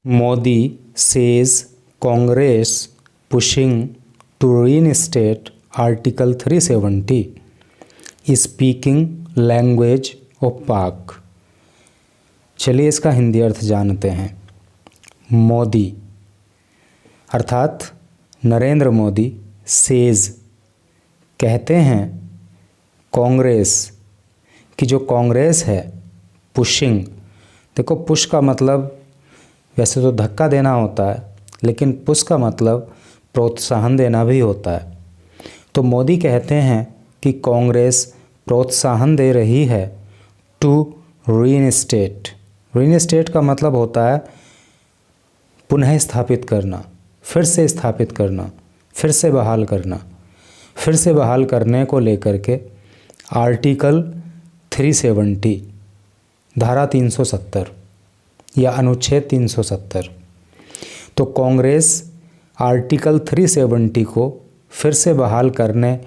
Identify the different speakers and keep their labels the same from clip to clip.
Speaker 1: Modi says Congress pushing to reinstate article 370 speaking language of Pak. चलिए इसका हिंदी अर्थ जानते हैं। मोदी अर्थात नरेंद्र मोदी सेज कहते हैं कांग्रेस कि जो कांग्रेस है पुशिंग, देखो पुश का मतलब वैसे तो धक्का देना होता है, लेकिन पुश का मतलब प्रोत्साहन देना भी होता है। तो मोदी कहते हैं कि कांग्रेस प्रोत्साहन दे रही है टू reinstate। reinstate का मतलब होता है पुनः स्थापित करना, फिर से स्थापित करना, फिर से बहाल करना। फिर से बहाल करने को लेकर के आर्टिकल 370 धारा 370 या अनुच्छेद 370। तो कांग्रेस आर्टिकल 370 को फिर से बहाल करने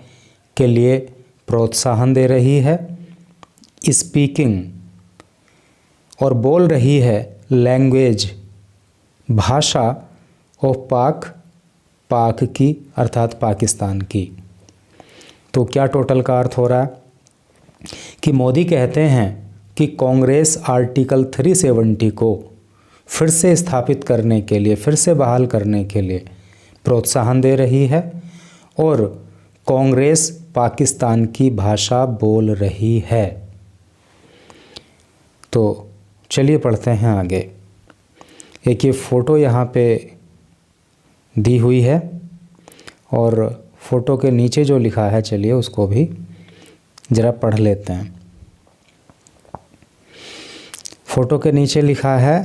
Speaker 1: के लिए प्रोत्साहन दे रही है, स्पीकिंग और बोल रही है लैंग्वेज भाषा ऑफ पाक, पाक की अर्थात पाकिस्तान की। तो क्या टोटल का अर्थ हो रहा है कि मोदी कहते हैं कि कांग्रेस आर्टिकल 370 को फिर से स्थापित करने के लिए, फिर से बहाल करने के लिए प्रोत्साहन दे रही है और कांग्रेस पाकिस्तान की भाषा बोल रही है। तो चलिए पढ़ते हैं आगे। एक ये फ़ोटो यहाँ पे दी हुई है और फ़ोटो के नीचे जो लिखा है चलिए उसको भी ज़रा पढ़ लेते हैं। फ़ोटो के नीचे लिखा है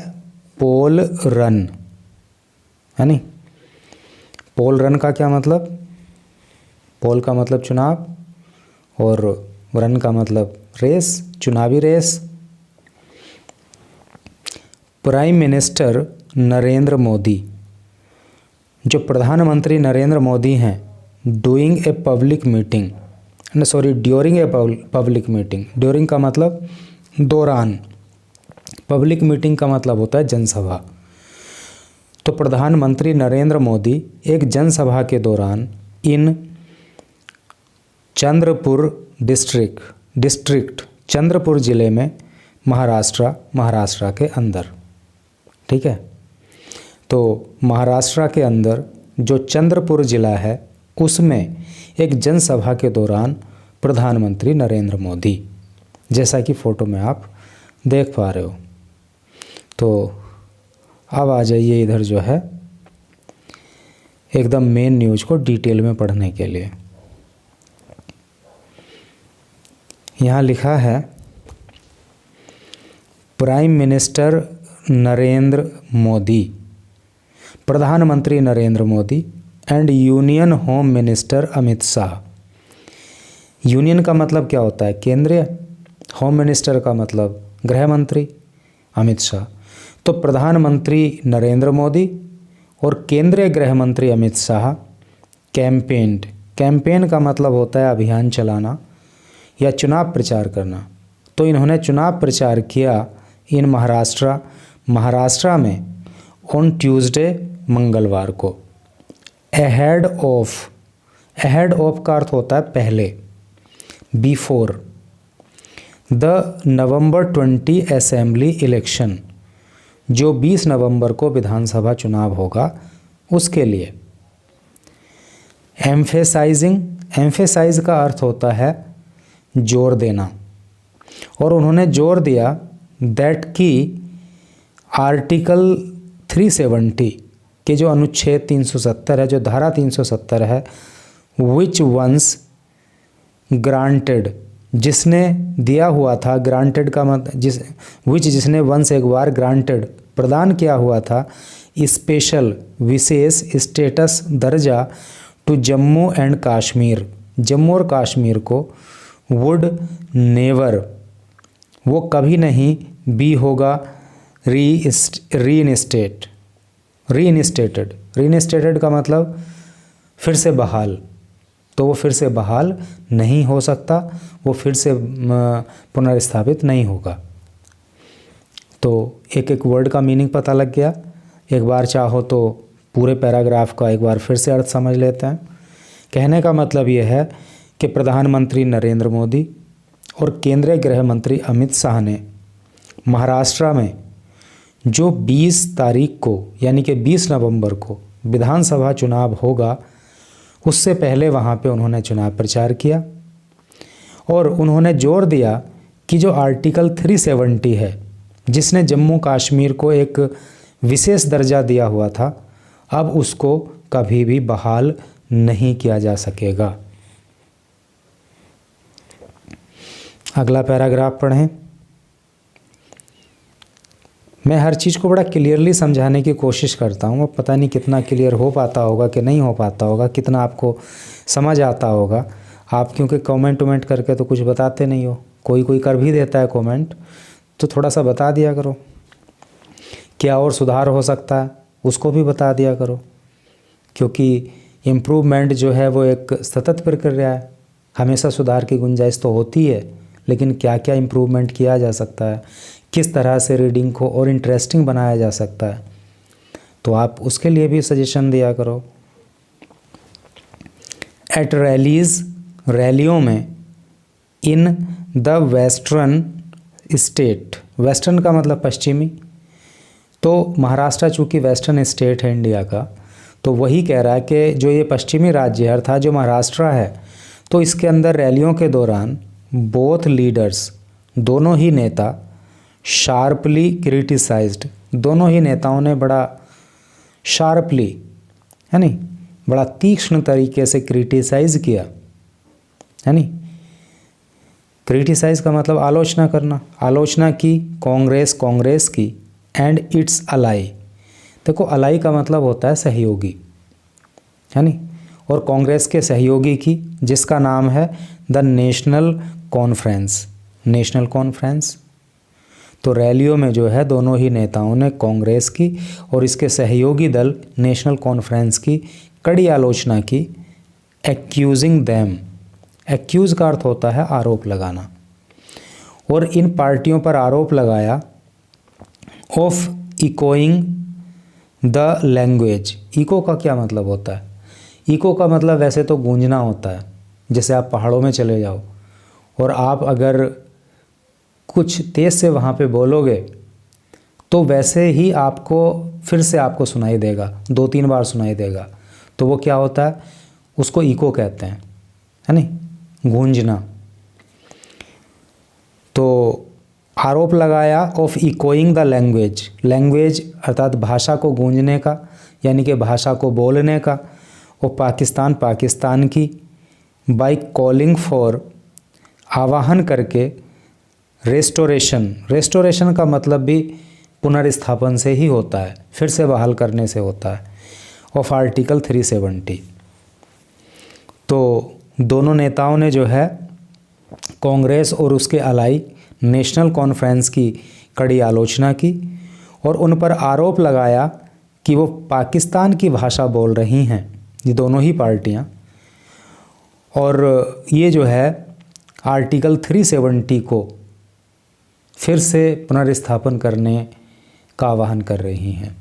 Speaker 1: पोल रन, है नी। पोल रन का क्या मतलब? पोल का मतलब चुनाव और रन का मतलब रेस, चुनावी race. Prime minister Narendra Modi, जो प्रधानमंत्री नरेंद्र मोदी हैं, during a public meeting, during a public meeting. During का मतलब दौरान, पब्लिक मीटिंग का मतलब होता है जनसभा। तो प्रधानमंत्री नरेंद्र मोदी एक जनसभा के दौरान इन चंद्रपुर डिस्ट्रिक्ट चंद्रपुर ज़िले में महाराष्ट्र के अंदर, ठीक है। तो महाराष्ट्र के अंदर जो चंद्रपुर ज़िला है उसमें एक जनसभा के दौरान प्रधानमंत्री नरेंद्र मोदी, जैसा कि फ़ोटो में आप देख पा रहे हो। तो अब आ जाइए इधर जो है एकदम मेन न्यूज़ को डिटेल में पढ़ने के लिए। यहाँ लिखा है प्राइम मिनिस्टर नरेंद्र मोदी, प्रधानमंत्री Narendra Modi and union home minister Amit Shah. Union का मतलब क्या होता है? केंद्रीय। होम मिनिस्टर का मतलब गृह मंत्री अमित शाह। तो प्रधानमंत्री नरेंद्र मोदी और केंद्रीय गृह मंत्री अमित शाह कैंपेन का मतलब होता है अभियान चलाना या चुनाव प्रचार करना। तो इन्होंने चुनाव प्रचार किया इन महाराष्ट्र में ऑन ट्यूसडे, मंगलवार को। अहेड ऑफ का अर्थ होता है पहले, before the November 20 assembly election, जो 20 नवंबर को विधानसभा चुनाव होगा उसके लिए। एम्फेसाइज का अर्थ होता है जोर देना, और उन्होंने जोर दिया दैट की आर्टिकल 370 के जो अनुच्छेद 370 है, जो धारा 370 है, विच वंस ग्रांटेड, जिसने दिया हुआ था, ग्रांटेड का मतलब जिसने वंस एक बार ग्रांटेड प्रदान किया हुआ था, स्पेशल विशेष स्टेटस दर्जा टू जम्मू एंड कश्मीर, जम्मू और कश्मीर को, वुड नेवर, वो कभी नहीं, बी होगा रीइंस्टेटेड का मतलब फिर से बहाल, तो वो फिर से बहाल नहीं हो सकता, वो फिर से पुनर्स्थापित नहीं होगा। तो एक एक वर्ड का मीनिंग पता लग गया। एक बार चाहो तो पूरे पैराग्राफ का एक बार फिर से अर्थ समझ लेते हैं। कहने का मतलब ये है कि प्रधानमंत्री नरेंद्र मोदी और केंद्रीय गृह मंत्री अमित शाह ने महाराष्ट्र में जो 20 तारीख को यानी कि 20 नवंबर को विधानसभा चुनाव होगा, उससे पहले वहाँ पे उन्होंने चुनाव प्रचार किया और उन्होंने जोर दिया कि जो आर्टिकल 370 है, जिसने जम्मू कश्मीर को एक विशेष दर्जा दिया हुआ था, अब उसको कभी भी बहाल नहीं किया जा सकेगा। अगला पैराग्राफ पढ़ें। मैं हर चीज़ को बड़ा क्लियरली समझाने की कोशिश करता हूँ। अब पता नहीं कितना क्लियर हो पाता होगा कि नहीं हो पाता होगा, कितना आपको समझ आता होगा। आप क्योंकि कमेंट करके तो कुछ बताते नहीं हो, कोई कर भी देता है कमेंट, तो थोड़ा सा बता दिया करो। क्या और सुधार हो सकता है उसको भी बता दिया करो, क्योंकि इम्प्रूवमेंट जो है वो एक सतत प्रक्रिया है। हमेशा सुधार की गुंजाइश तो होती है, लेकिन क्या क्या इम्प्रूवमेंट किया जा सकता है, किस तरह से रीडिंग को और इंटरेस्टिंग बनाया जा सकता है, तो आप उसके लिए भी सजेशन दिया करो। एट रैलीज़, रैलियों में, in the western state, western का मतलब पश्चिमी, तो महाराष्ट्र चूँकि वेस्टर्न स्टेट है इंडिया का, तो वही कह रहा है कि जो ये पश्चिमी राज्य है अर्थात जो महाराष्ट्र है, तो इसके अंदर रैलियों के दौरान बोथ लीडर्स, दोनों ही नेता, शार्पली क्रिटिसाइज्ड, दोनों ही नेताओं ने बड़ा शार्पली यानी बड़ा तीक्ष्ण तरीके से क्रिटिसाइज किया, यानी क्रिटिसाइज का मतलब आलोचना करना, आलोचना की कांग्रेस की एंड इट्स अलाई। देखो अलाई का मतलब होता है सहयोगी, यानी और कांग्रेस के सहयोगी की, जिसका नाम है the national conference, national conference. तो रैलियों में जो है दोनों ही नेताओं ने कांग्रेस की और इसके सहयोगी दल नेशनल कॉन्फ्रेंस की कड़ी आलोचना की। एक्यूजिंग दैम, एक्यूज़ का अर्थ होता है आरोप लगाना, और इन पार्टियों पर आरोप लगाया of echoing the language. Echo का क्या मतलब होता है? इको का मतलब वैसे तो गूंजना होता है। जैसे आप पहाड़ों में चले जाओ और आप अगर कुछ तेज़ से वहाँ पे बोलोगे तो वैसे ही आपको फिर से आपको सुनाई देगा, 2-3 बार सुनाई देगा, तो वो क्या होता है, उसको इको कहते हैं, है नहीं, गूंजना। तो आरोप लगाया of echoing the language, language अर्थात भाषा को गूंजने का, यानी कि भाषा को बोलने का, और पाकिस्तान की, बाय कॉलिंग फॉर, आवाहन करके, रेस्टोरेशन का मतलब भी पुनर्स्थापन से ही होता है, फिर से बहाल करने से होता है, ऑफ आर्टिकल 370। तो दोनों नेताओं ने जो है कांग्रेस और उसके अलाई नेशनल कॉन्फ्रेंस की कड़ी आलोचना की और उन पर आरोप लगाया कि वो पाकिस्तान की भाषा बोल रही हैं, ये दोनों ही पार्टियां, और ये जो है आर्टिकल 370 को फिर से पुनर्स्थापन करने का आह्वान कर रही हैं।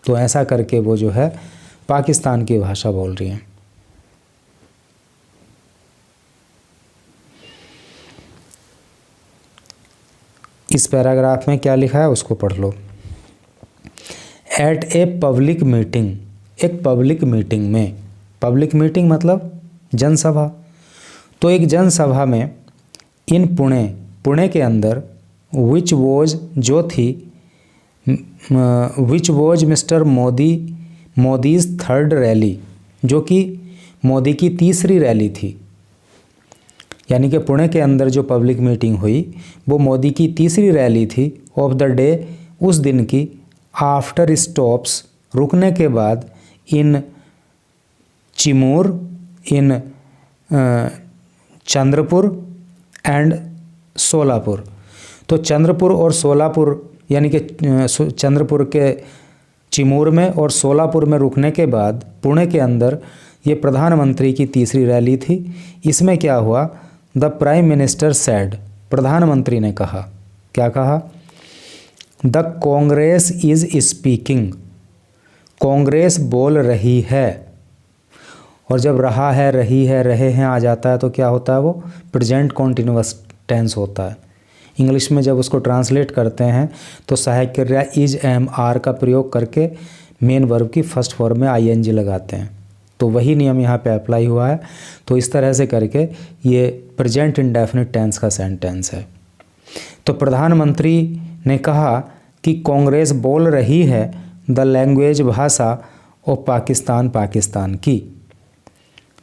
Speaker 1: तो ऐसा करके वो जो है पाकिस्तान की भाषा बोल रही हैं। इस पैराग्राफ में क्या लिखा है उसको पढ़ लो। एट ए पब्लिक मीटिंग, एक पब्लिक मीटिंग में, पब्लिक मीटिंग मतलब जनसभा, तो एक जनसभा में, इन पुणे के अंदर, विच वॉज जो थी, which was mister Modi's third rally, जो कि मोदी की तीसरी रैली थी। यानी कि पुणे के अंदर जो पब्लिक मीटिंग हुई वो मोदी की तीसरी रैली थी ऑफ द डे, उस दिन की, आफ्टर स्टॉप्स, रुकने के बाद, इन चिमूर, इन चंद्रपुर एंड सोलापुर। तो चंद्रपुर और सोलापुर यानी कि चंद्रपुर के चिमूर में और सोलापुर में रुकने के बाद पुणे के अंदर ये प्रधानमंत्री की तीसरी रैली थी। इसमें क्या हुआ, द प्राइम मिनिस्टर सेड, प्रधानमंत्री ने कहा, क्या कहा, the Congress is speaking, Congress बोल रही है, और जब रहा है, रही है, रहे हैं आ जाता है तो क्या होता है, वो प्रेजेंट कॉन्टिन्यूअस टेंस होता है। इंग्लिश में जब उसको ट्रांसलेट करते हैं तो सहायक क्रिया इज, एम, आर का प्रयोग करके मेन वर्ब की फर्स्ट फॉर्म में आईएनजी लगाते हैं। तो वही नियम यहाँ पे अप्लाई हुआ है। तो इस तरह से करके ये प्रेजेंट इंडेफिनिट टेंस का सेंटेंस है। तो प्रधानमंत्री ने कहा कि कांग्रेस बोल रही है द लैंग्वेज, भाषा ऑफ पाकिस्तान, पाकिस्तान की,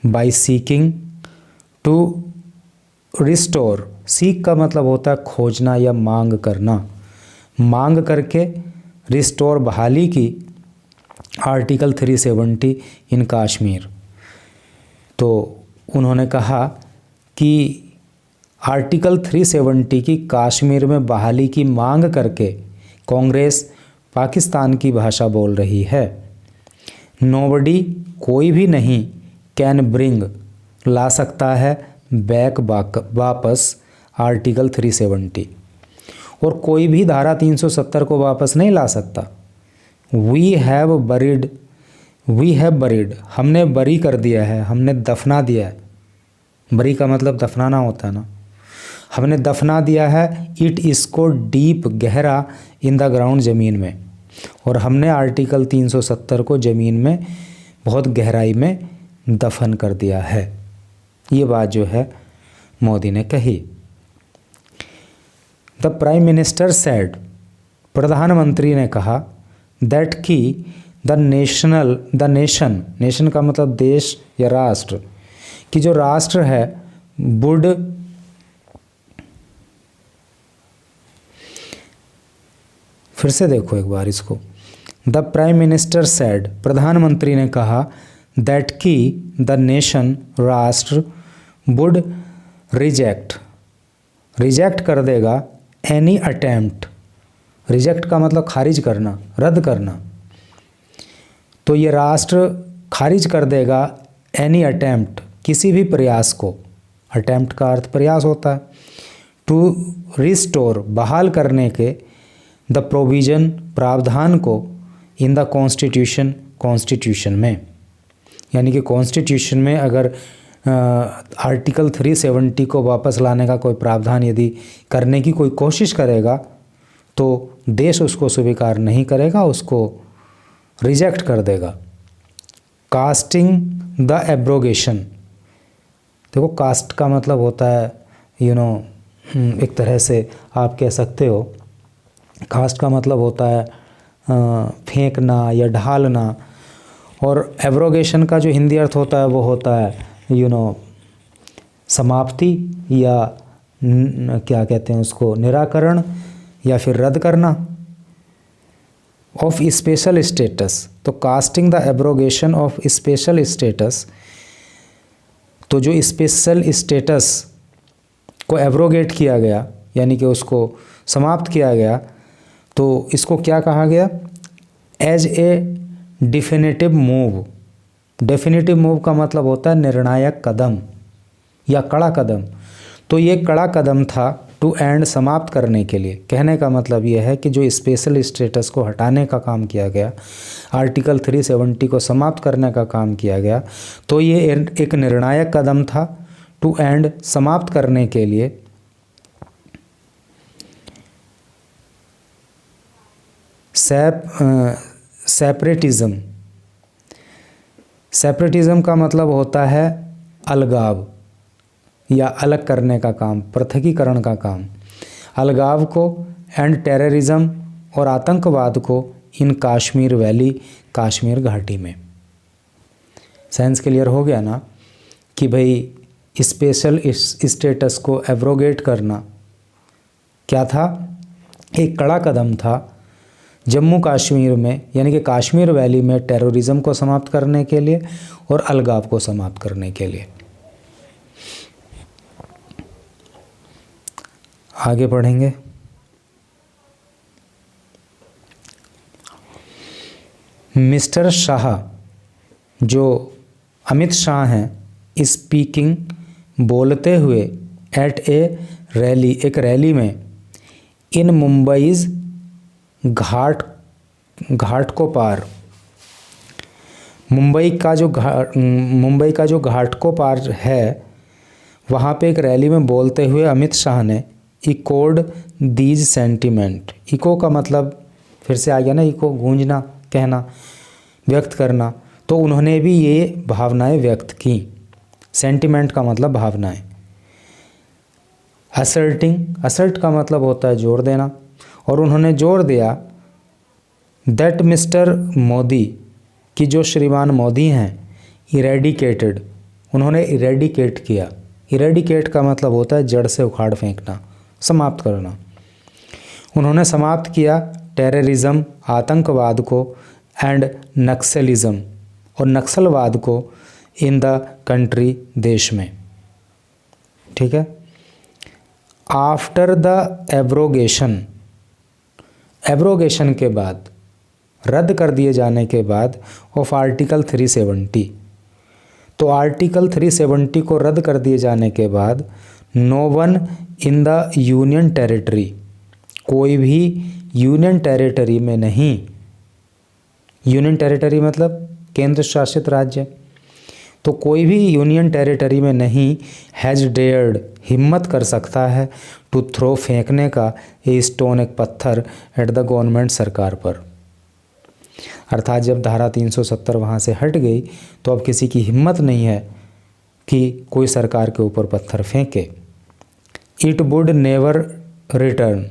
Speaker 1: by seeking to restore. Seek का मतलब होता है खोजना या मांग करना, मांग करके रिस्टोर बहाली की आर्टिकल 370 इन कश्मीर। तो उन्होंने कहा कि आर्टिकल 370 की कश्मीर में बहाली की मांग करके कांग्रेस पाकिस्तान की भाषा बोल रही है। नोबडी, कोई भी नहीं, कैन ब्रिंग, ला सकता है, बैक, वापस आर्टिकल 370, और कोई भी धारा 370 को वापस नहीं ला सकता। We have buried, we have buried, हमने बरी कर दिया है, हमने दफना दिया है। बरी का मतलब दफनाना होता है ना। हमने दफना दिया है इट, इसको, डीप, गहरा, इन द ग्राउंड, ज़मीन में, और हमने आर्टिकल 370 को ज़मीन में बहुत गहराई में दफन कर दिया है। ये बात जो है मोदी ने कही। द प्राइम मिनिस्टर सेड, प्रधानमंत्री ने कहा, दैट की द नेशन, नेशन का मतलब देश या राष्ट्र, कि जो राष्ट्र है वुड, फिर से देखो एक बार इसको। द प्राइम मिनिस्टर सेड, प्रधानमंत्री ने कहा, दैट की द नेशन, राष्ट्र, वुड रिजेक्ट, रिजेक्ट कर देगा, एनी अटेम्प्ट, रिजेक्ट का मतलब खारिज करना, रद्द करना। तो ये राष्ट्र खारिज कर देगा एनी अटेम्प्ट, किसी भी प्रयास को, अटेम्प्ट का अर्थ प्रयास होता है, टू रिस्टोर, बहाल करने के, द प्रोविजन, प्रावधान को, इन द कॉन्स्टिट्यूशन, कॉन्स्टिट्यूशन में। यानी कि कॉन्स्टिट्यूशन में अगर आर्टिकल 370 को वापस लाने का कोई प्रावधान यदि करने की कोई कोशिश करेगा तो देश उसको स्वीकार नहीं करेगा, उसको रिजेक्ट कर देगा। कास्टिंग द एब्रोगेशन, देखो कास्ट का मतलब होता है एक तरह से आप कह सकते हो, कास्ट का मतलब होता है फेंकना या ढालना, और एब्रोगेशन का जो हिंदी अर्थ होता है वो होता है समाप्ति, या क्या कहते हैं उसको, निराकरण या फिर रद्द करना। ऑफ स्पेशल स्टेटस, तो casting the abrogation of special status, तो जो स्पेशल स्टेटस को एब्रोगेट किया गया यानी कि उसको समाप्त किया गया, तो इसको क्या कहा गया, as a definitive move. Definitive move का मतलब होता है निर्णायक कदम या कड़ा कदम। तो ये कड़ा कदम था टू एंड, समाप्त करने के लिए। कहने का मतलब ये है कि जो स्पेशल स्टेटस को हटाने का काम किया गया, आर्टिकल 370 को समाप्त करने का काम किया गया, तो ये एक निर्णायक कदम था टू एंड, समाप्त करने के लिए। सेपरेटिज्म, सेपरेटिज्म का मतलब होता है अलगाव या अलग करने का काम, पृथकीकरण का काम। अलगाव को, एंड टेररिज्म, और आतंकवाद को, इन कश्मीर वैली, कश्मीर घाटी में। सेंस क्लियर हो गया ना कि भाई स्पेशल स्टेटस को एब्रोगेट करना क्या था, एक कड़ा कदम था जम्मू कश्मीर में यानी कि कश्मीर वैली में टेररिज्म को समाप्त करने के लिए और अलगाव को समाप्त करने के लिए। आगे पढ़ेंगे। मिस्टर शाह, जो अमित शाह हैं, स्पीकिंग, बोलते हुए, एट ए रैली, एक रैली में, इन मुंबईज, घाट को पार, मुंबई का जो घाटकोपर पार है, वहाँ पे एक रैली में बोलते हुए अमित शाह ने इकोड दीज सेंटिमेंट। इको का मतलब फिर से आ गया ना, इको गूंजना, कहना, व्यक्त करना। तो उन्होंने भी ये भावनाएं व्यक्त की। सेंटिमेंट का मतलब भावनाएं। असर्ट का मतलब होता है जोर देना। और उन्होंने जोर दिया दैट मिस्टर मोदी, कि जो श्रीमान मोदी हैं, इरेडिकेटेड, उन्होंने इरेडिकेट किया। इरेडिकेट का मतलब होता है जड़ से उखाड़ फेंकना, समाप्त करना। उन्होंने समाप्त किया टेररिज्म, आतंकवाद को, एंड नक्सलिज्म, और नक्सलवाद को इन द कंट्री, देश में। ठीक है। आफ्टर द एब्रोगेशन के बाद, रद्द कर दिए जाने के बाद ऑफ आर्टिकल 370, तो आर्टिकल 370 को रद्द कर दिए जाने के बाद no one in the union territory, कोई भी यूनियन टेरिटरी में नहीं, यूनियन टेरिटरी मतलब केंद्र शासित राज्य, तो कोई भी यूनियन टेरिटरी में नहीं हैज़ डेयर्ड, हिम्मत कर सकता है, टू थ्रो, फेंकने का, ए स्टोन, एक पत्थर, एट द गवर्नमेंट, सरकार पर। अर्थात जब धारा 370 वहाँ से हट गई तो अब किसी की हिम्मत नहीं है कि कोई सरकार के ऊपर पत्थर फेंके। इट वुड नेवर रिटर्न,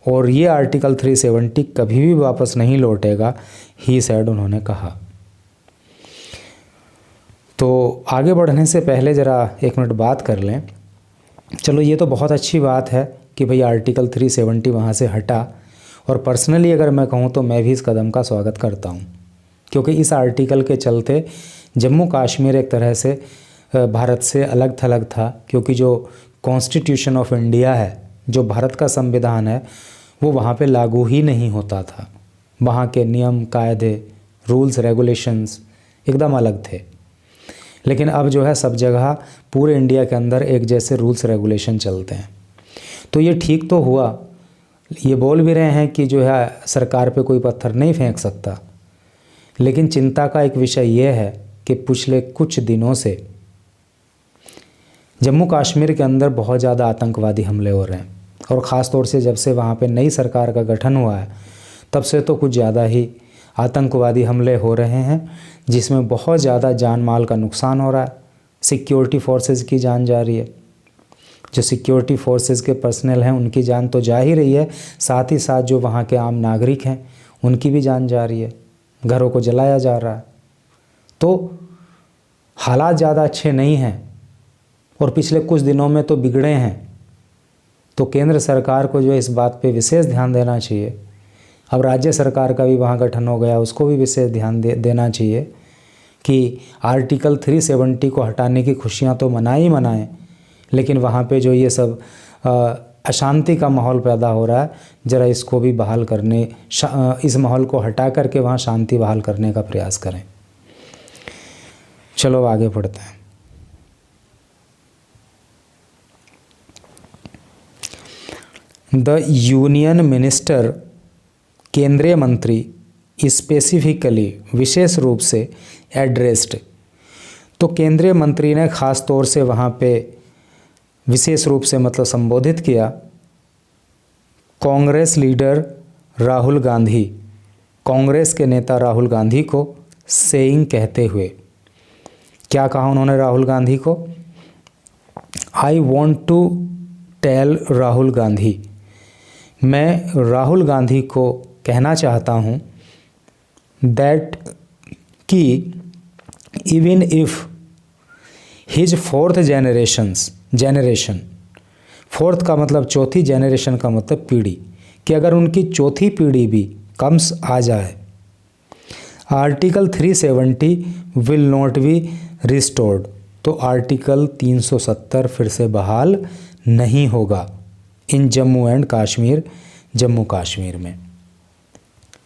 Speaker 1: और ये आर्टिकल 370 कभी भी वापस नहीं लौटेगा, ही सैड, उन्होंने कहा। तो आगे बढ़ने से पहले ज़रा एक मिनट बात कर लें। चलो, ये तो बहुत अच्छी बात है कि भाई आर्टिकल 370 वहाँ से हटा, और पर्सनली अगर मैं कहूँ तो मैं भी इस कदम का स्वागत करता हूँ, क्योंकि इस आर्टिकल के चलते जम्मू कश्मीर एक तरह से भारत से अलग थलग था, क्योंकि जो कॉन्स्टिट्यूशन ऑफ इंडिया है, जो भारत का संविधान है, वो वहाँ पे लागू ही नहीं होता था। वहाँ के नियम, कायदे, रूल्स, रेगुलेशंस एकदम अलग थे। लेकिन अब जो है सब जगह पूरे इंडिया के अंदर एक जैसे रूल्स रेगुलेशन चलते हैं। तो ये ठीक तो हुआ। ये बोल भी रहे हैं कि जो है सरकार पे कोई पत्थर नहीं फेंक सकता, लेकिन चिंता का एक विषय ये है कि पिछले कुछ दिनों से जम्मू कश्मीर के अंदर बहुत ज़्यादा आतंकवादी हमले हो रहे हैं, और ख़ास तौर से जब से वहाँ पे नई सरकार का गठन हुआ है तब से तो कुछ ज़्यादा ही आतंकवादी हमले हो रहे हैं, जिसमें बहुत ज़्यादा जान माल का नुकसान हो रहा है। सिक्योरिटी फोर्सेस की जान जा रही है, जो सिक्योरिटी फोर्सेस के पर्सनल हैं उनकी जान तो जा ही रही है, साथ ही साथ जो वहाँ के आम नागरिक हैं उनकी भी जान जा रही है, घरों को जलाया जा रहा है। तो हालात ज़्यादा अच्छे नहीं हैं, और पिछले कुछ दिनों में तो बिगड़े हैं। तो केंद्र सरकार को जो इस बात पे विशेष ध्यान देना चाहिए। अब राज्य सरकार का भी वहाँ गठन हो गया, उसको भी विशेष ध्यान देना चाहिए कि आर्टिकल 370 को हटाने की खुशियाँ तो मनाएं, लेकिन वहाँ पे जो ये सब अशांति का माहौल पैदा हो रहा है, ज़रा इसको भी बहाल करने, इस माहौल को हटा करके वहाँ शांति बहाल करने का प्रयास करें। चलो आगे बढ़ते हैं। द यूनियन मिनिस्टर, केंद्रीय मंत्री, स्पेसिफिकली, विशेष रूप से, एड्रेस्ड, तो केंद्रीय मंत्री ने ख़ास तौर से वहाँ पे विशेष रूप से मतलब संबोधित किया कांग्रेस लीडर राहुल गांधी, कांग्रेस के नेता राहुल गांधी को, सेइंग, कहते हुए। क्या कहा उन्होंने राहुल गांधी को? I want to tell Rahul Gandhi, मैं राहुल गांधी को कहना चाहता हूँ दैट कि even if his fourth generation, fourth का मतलब चौथी, जनरेशन का मतलब पीढ़ी, कि अगर उनकी चौथी पीढ़ी भी कम्स आ जाए, article 370 will not be restored, तो आर्टिकल 370 फिर से बहाल नहीं होगा इन जम्मू एंड कश्मीर, जम्मू कश्मीर में।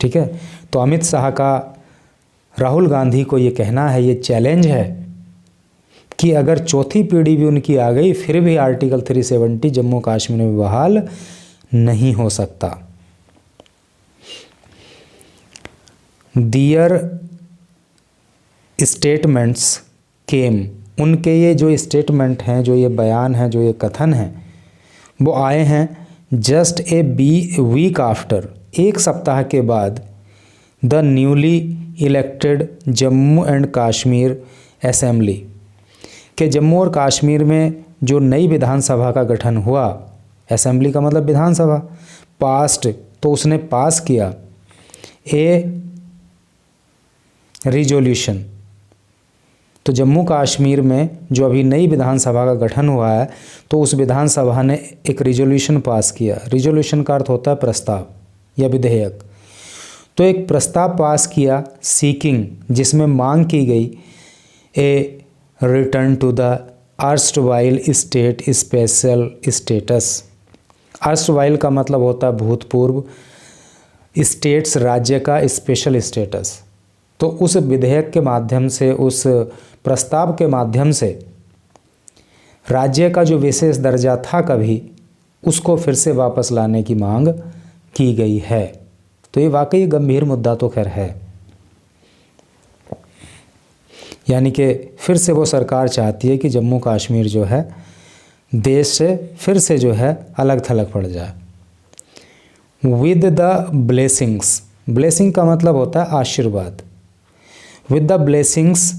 Speaker 1: ठीक है। तो अमित शाह का राहुल गांधी को ये कहना है, ये चैलेंज है कि अगर चौथी पीढ़ी भी उनकी आ गई फिर भी आर्टिकल 370 जम्मू कश्मीर में बहाल नहीं हो सकता। स्टेटमेंट्स केम, उनके ये जो स्टेटमेंट हैं, जो ये बयान हैं, जो ये कथन हैं, वो आए हैं जस्ट ए वीक आफ्टर, एक सप्ताह के बाद, the newly elected Jammu and Kashmir assembly, के जम्मू और कश्मीर में जो नई विधानसभा का गठन हुआ, असेंबली का मतलब विधानसभा, पास्ट तो उसने पास किया, ए रिजोल्यूशन, तो जम्मू कश्मीर में जो अभी नई विधानसभा का गठन हुआ है तो उस विधानसभा ने एक रिजोल्यूशन पास किया। रिजोल्यूशन का अर्थ होता है प्रस्ताव या विधेयक। तो एक प्रस्ताव पास किया सीकिंग, जिसमें मांग की गई a return to the erstwhile state special status. Erstwhile का मतलब होता है भूतपूर्व, स्टेट्स राज्य का स्पेशल स्टेटस। तो उस विधेयक के माध्यम से, उस प्रस्ताव के माध्यम से राज्य का जो विशेष दर्जा था कभी, उसको फिर से वापस लाने की मांग की गई है। तो ये वाकई गंभीर मुद्दा तो खैर है, यानी कि फिर से वो सरकार चाहती है कि जम्मू कश्मीर जो है देश से फिर से जो है अलग थलग पड़ जाए। विद द ब्लेसिंग्स, ब्लेसिंग का मतलब होता है आशीर्वाद, with the blessings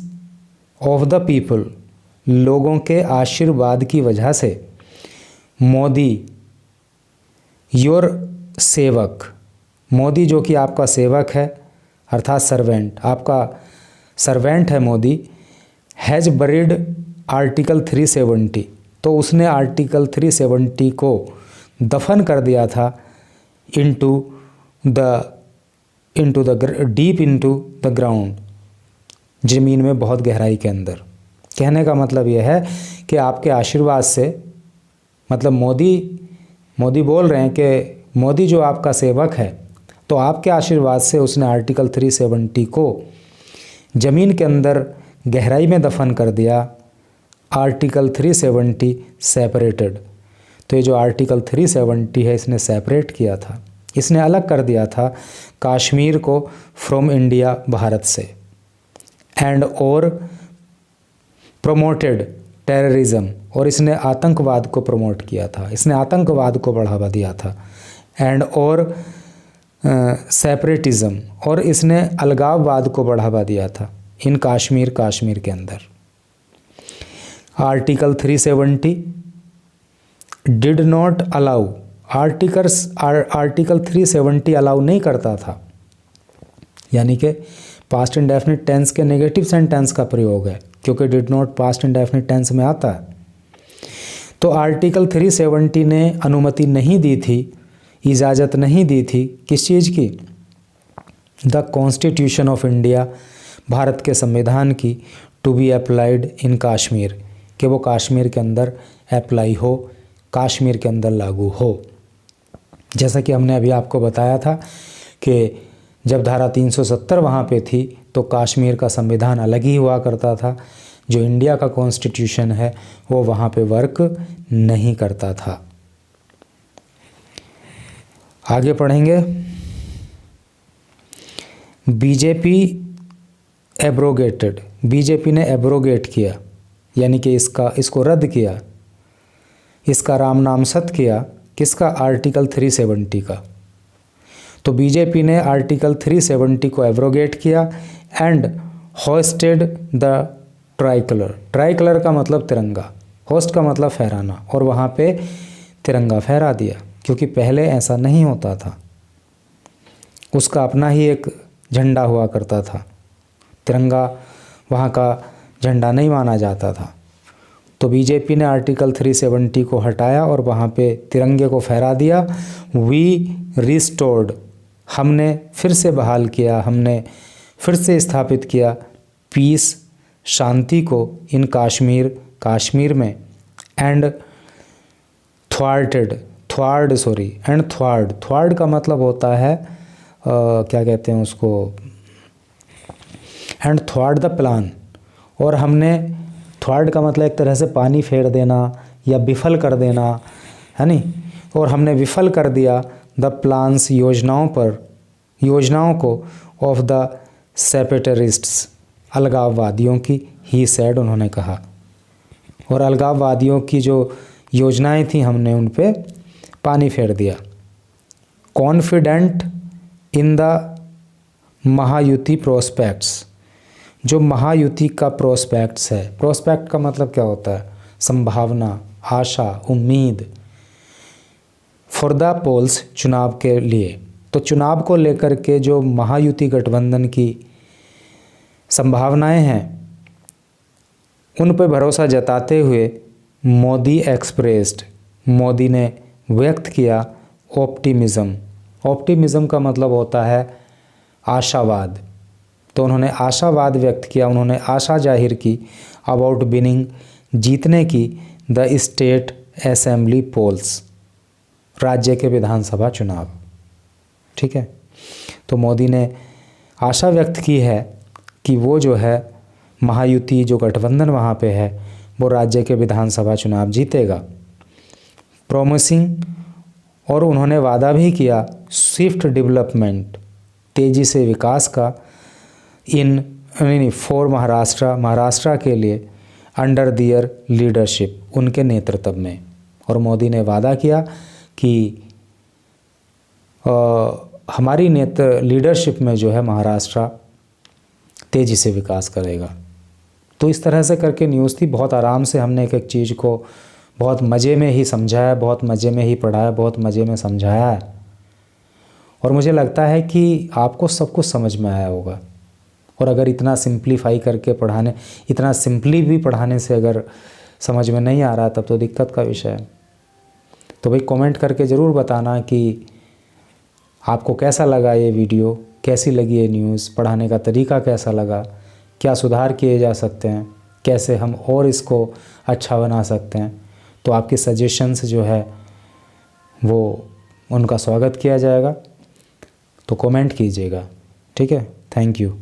Speaker 1: of the people, लोगों के आशीर्वाद की वजह से, मोदी योर सेवक, मोदी जो कि आपका सेवक है अर्थात सर्वेंट, आपका सर्वेंट है मोदी, हैज़ बरीड आर्टिकल 370, तो उसने आर्टिकल 370 को दफन कर दिया था into the deep into the ground, ज़मीन में बहुत गहराई के अंदर। कहने का मतलब यह है कि आपके आशीर्वाद से, मतलब मोदी बोल रहे हैं कि मोदी जो आपका सेवक है, तो आपके आशीर्वाद से उसने आर्टिकल 370 को ज़मीन के अंदर गहराई में दफन कर दिया। आर्टिकल 370 सेपरेटेड, तो ये जो आर्टिकल 370 है इसने सेपरेट किया था, इसने अलग कर दिया था कश्मीर को फ्रॉम इंडिया, भारत से, एंड और प्रमोटेड टेररिज्म, और इसने आतंकवाद को प्रमोट किया था, इसने आतंकवाद को बढ़ावा दिया था, एंड और सेपरेटिज्म, और इसने अलगाववाद को बढ़ावा दिया था इन कश्मीर के अंदर। Article 370 did not allow, article 370 allow नहीं करता था, यानी कि पास्ट इंडेफिनिट टेंस के नेगेटिव सेंटेंस का प्रयोग है, क्योंकि did not past indefinite tense में आता है। तो आर्टिकल 370 ने अनुमति नहीं दी थी, इजाज़त नहीं दी थी किस चीज़ की, the constitution of India, Bharat के संविधान की, to be applied in Kashmir, कि वो कश्मीर के अंदर अप्लाई हो, कश्मीर के अंदर लागू हो। जैसा कि हमने अभी आपको बताया था कि जब धारा 370 वहाँ पे थी तो कश्मीर का संविधान अलग ही हुआ करता था, जो इंडिया का कॉन्स्टिट्यूशन है वो वहाँ पे वर्क नहीं करता था। आगे पढ़ेंगे, बीजेपी एब्रोगेटेड, बीजेपी ने एब्रोगेट किया, यानी कि इसको रद्द किया, इसका राम नामसद किया, किसका, आर्टिकल 370 का। तो बीजेपी ने आर्टिकल 370 को एब्रोगेट किया and hosted the tricolour, tricolour का मतलब तिरंगा, होस्ट का मतलब फहराना, और वहाँ पे तिरंगा फहरा दिया, क्योंकि पहले ऐसा नहीं होता था, उसका अपना ही एक झंडा हुआ करता था, तिरंगा वहाँ का झंडा नहीं माना जाता था। तो बीजेपी ने आर्टिकल 370 को हटाया और वहाँ पे तिरंगे को फहरा दिया। वी रिस्टोर्ड, हमने फिर से बहाल किया, हमने फिर से स्थापित किया पीस, शांति को इन कश्मीर में, एंड थ्वार्ड का मतलब होता है क्या कहते हैं उसको, एंड थ्वार्ड द प्लान, और हमने, थ्वार्ड का मतलब एक तरह से पानी फेर देना या विफल कर देना, है नहीं, और हमने विफल कर दिया द प्लान्स, योजनाओं को, ऑफ द सेपेटरिस्ट्स, अलगाववादियों की, ही सैड उन्होंने कहा। और अलगाववादियों की जो योजनाएं थी हमने उन पे पानी फेर दिया। Confident in the Mahayuti prospects, जो महायुति का प्रोस्पेक्ट्स है, प्रोस्पेक्ट का मतलब क्या होता है? संभावना, आशा, उम्मीद। फॉर द पोल्स, चुनाव के लिए। तो चुनाव को लेकर के जो महायुति गठबंधन की संभावनाएं हैं उन पर भरोसा जताते हुए मोदी एक्सप्रेस्ड, मोदी ने व्यक्त किया ऑप्टिमिज्म। ऑप्टिमिज्म का मतलब होता है आशावाद। तो उन्होंने आशावाद व्यक्त किया, उन्होंने आशा जाहिर की अबाउट विनिंग, जीतने की, द स्टेट असेंबली पोल्स, राज्य के विधानसभा चुनाव। ठीक है, तो मोदी ने आशा व्यक्त की है कि वो जो है महायुति जो गठबंधन वहाँ पे है वो राज्य के विधानसभा चुनाव जीतेगा। प्रॉमिसिंग, और उन्होंने वादा भी किया स्विफ्ट डेवलपमेंट, तेज़ी से विकास का, फॉर महाराष्ट्र, महाराष्ट्र के लिए, अंडर दियर लीडरशिप, उनके नेतृत्व में। और मोदी ने वादा किया कि हमारी लीडरशिप में जो है महाराष्ट्र तेज़ी से विकास करेगा। तो इस तरह से करके न्यूज़ थी। बहुत आराम से हमने एक एक चीज़ को बहुत मज़े में ही समझाया, बहुत मज़े में ही पढ़ाया, बहुत मज़े में समझाया है। और मुझे लगता है कि आपको सब कुछ समझ में आया होगा। और अगर इतना सिंप्लीफाई करके पढ़ाने, इतना सिंपली भी पढ़ाने से अगर समझ में नहीं आ रहा तब तो दिक्कत का विषय है। तो भाई कमेंट करके ज़रूर बताना कि आपको कैसा लगा ये वीडियो, कैसी लगी ये न्यूज़, पढ़ाने का तरीका कैसा लगा, क्या सुधार किए जा सकते हैं, कैसे हम और इसको अच्छा बना सकते हैं। तो आपके सजेशंस जो है वो उनका स्वागत किया जाएगा। तो कमेंट कीजिएगा। ठीक है, थैंक यू।